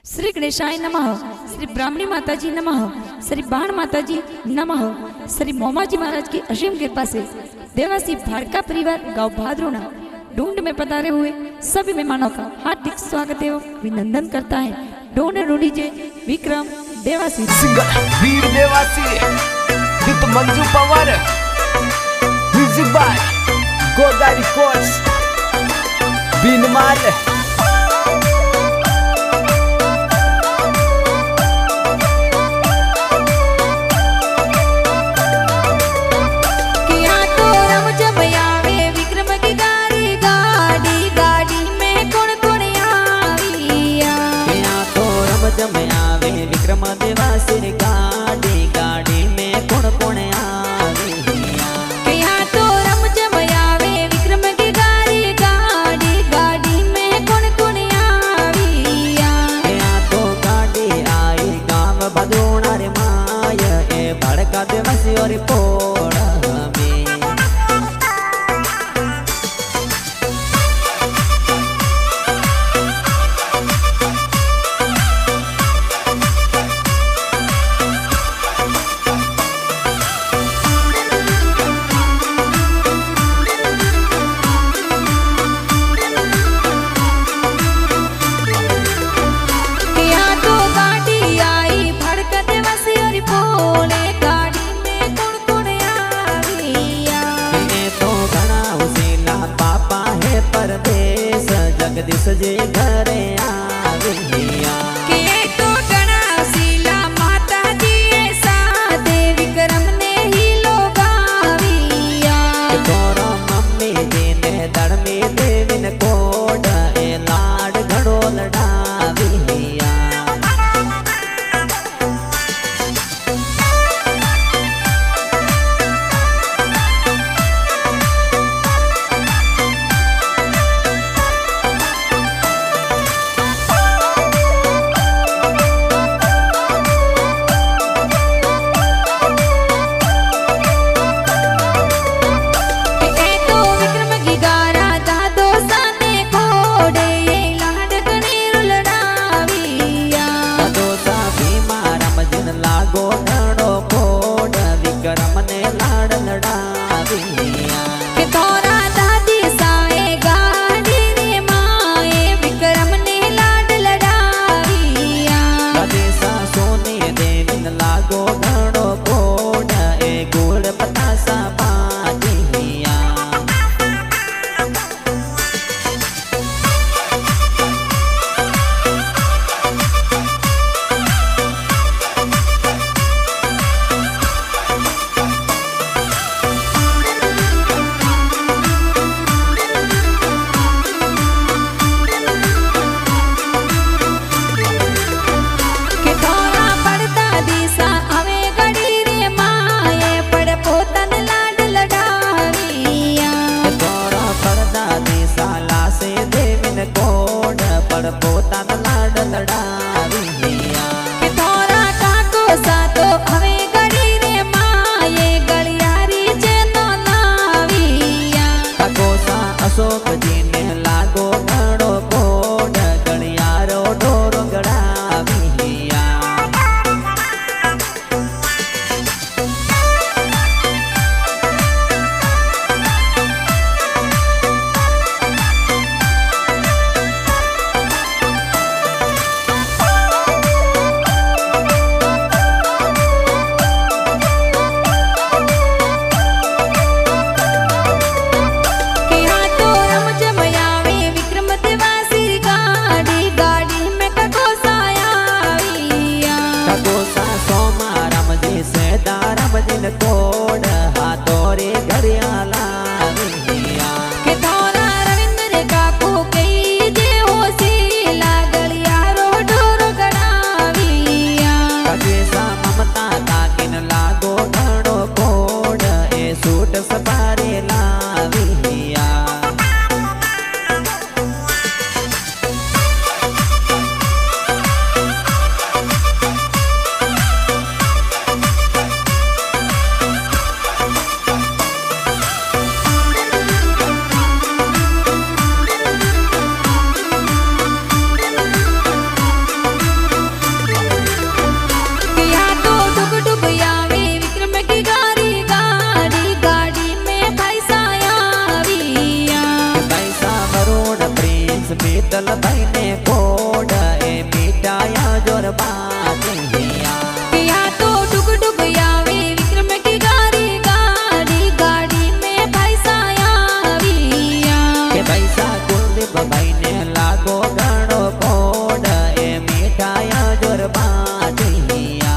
श्री गणेशाय नमः, श्री ब्राह्मणी माता जी नमः, श्री बाण माता जी नमः। श्री मोमाजी महाराज की असीम कृपा से देवासी भाड़का परिवार गांव भादरोना ढूंढ में पधारे हुए सभी मेहमानों का हार्दिक स्वागत एवं अभिनंदन करता है ढूंढ ढूंढीजे विक्रम देवासी। सिंगर वीर देवासी गीत मंजू पवार, म्यूजिक बाय गोदारी कोच बीनमाल। में आवे विक्रम देवासी गाड़ी गाड़ी में कौन कौन आवे क्या तो रमज में आवे विक्रम की गाड़ी गाड़ी गाड़ी में कौन कौन आविया। क्या तो गाड़ी आई गांव भदोना रे माय ए भड़का देवासी और पोड़ा में। परदेश जगदीश जी घरे आविया के तो गणासीला माता जी साथे विक्रम ने ही लोग आविया। तोरा मम्मी जी ने दड़ में देविन कोड ए लाड घड़ो लड़ाविया। किंजल भाई ने कोड ए मिटाया जोर बातिया किया तो डुग डुग आवे विक्रम की गाड़ी गाड़ी गाड़ी में पैसा आविया के पैसा कुलदीप भाई ने लागो घणो कोड ए मिटाया जोर बातिया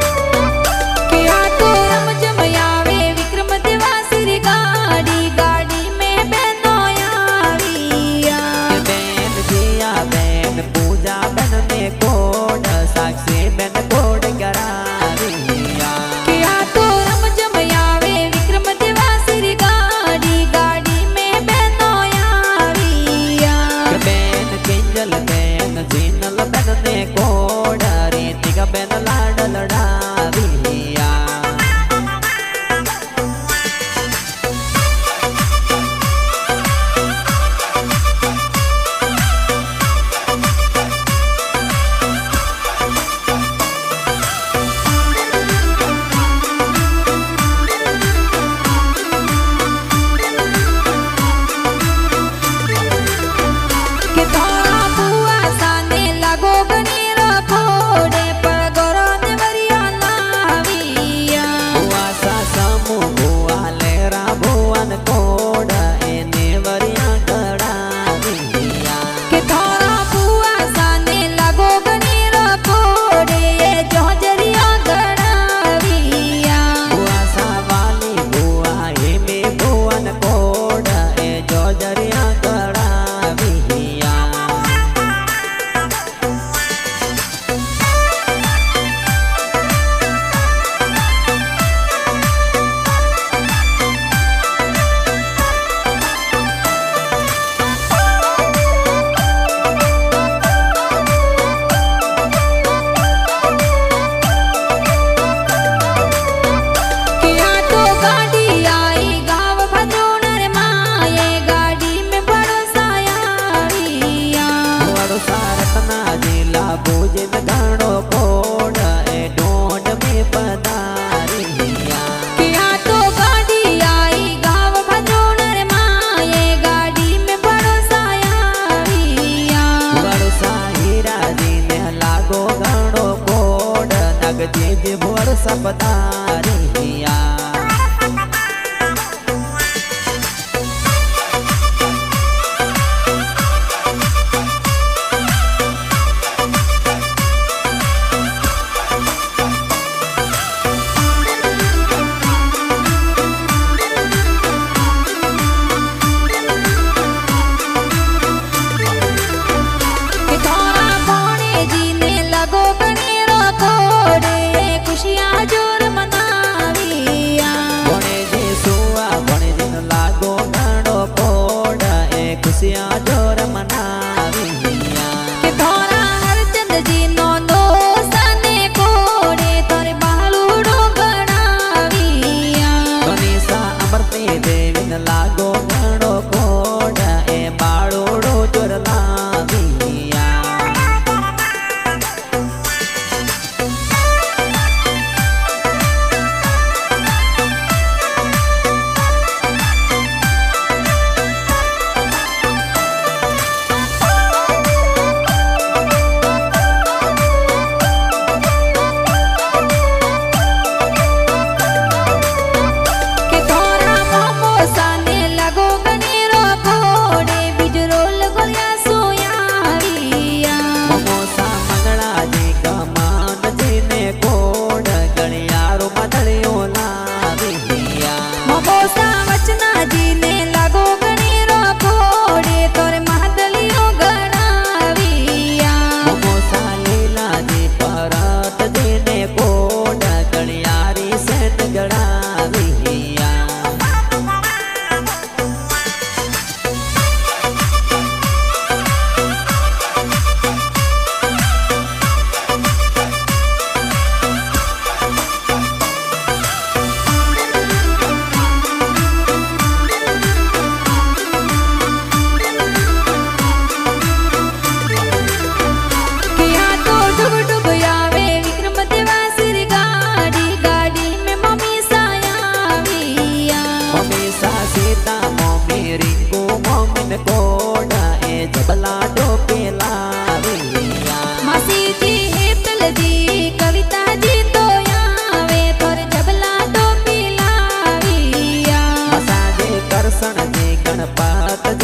किया तो रमझम आवे विक्रम देवासी गाड़ी गाड़ी में बहनो आविया बेन जिया बेन पूजा बन ने कोड साक्षी बन कोड करारिया किया तो रमझम आवे विक्रम देवासी गाड़ी गाड़ी में बहनो आविया बेन किंजल बेन जीनल बन ने कोड रीति का बेन लाड लड़ाविया के थोड़ा बुआ साने लगो गणेरो फोड़े पर गोरो नेवरिया लाविया बुआ सा समू बुआ लेरा भुवन कोड ए नेवरिया गड़ाविया के थोड़ा बुआ साने लगो गणेरो फोड़े जोहजरिया गड़ाविया बुआ सा वाली बुआ हे में भुवन कोड ए जोजरिया गड़ाविया किया तो गाड़ी आई गाँव भद्रोण रे माये गाड़ी में बड़ो सायाविया बड़ो सारतना जिला भोजन घणो कोड ए ढोंड में पधारिया किया तो गाड़ी आई गाँव भद्रोण रे माये गाड़ी में बड़ो सायाविया बड़ो साहिरा जी ने लागो घणो कोड नग जी भोर सपतारिया के थोड़ा भोणे जी ने लगो गणेरो फोड़े खुशियाँ जोर मनाविया भणे जी सुआ भणे जी लागो घणो कोड ए खुशियां जोर मनाविया के थोड़ा हरचंद जी नो दोस्ताने कोड़े तोरे बालूड़ो गड़ाविया गणेशा अमरती देवी न लागो घणो कोड ए बाळोड़ो जोर लाविया के थोड़ा मोमो साने लगो गणेरो गणपत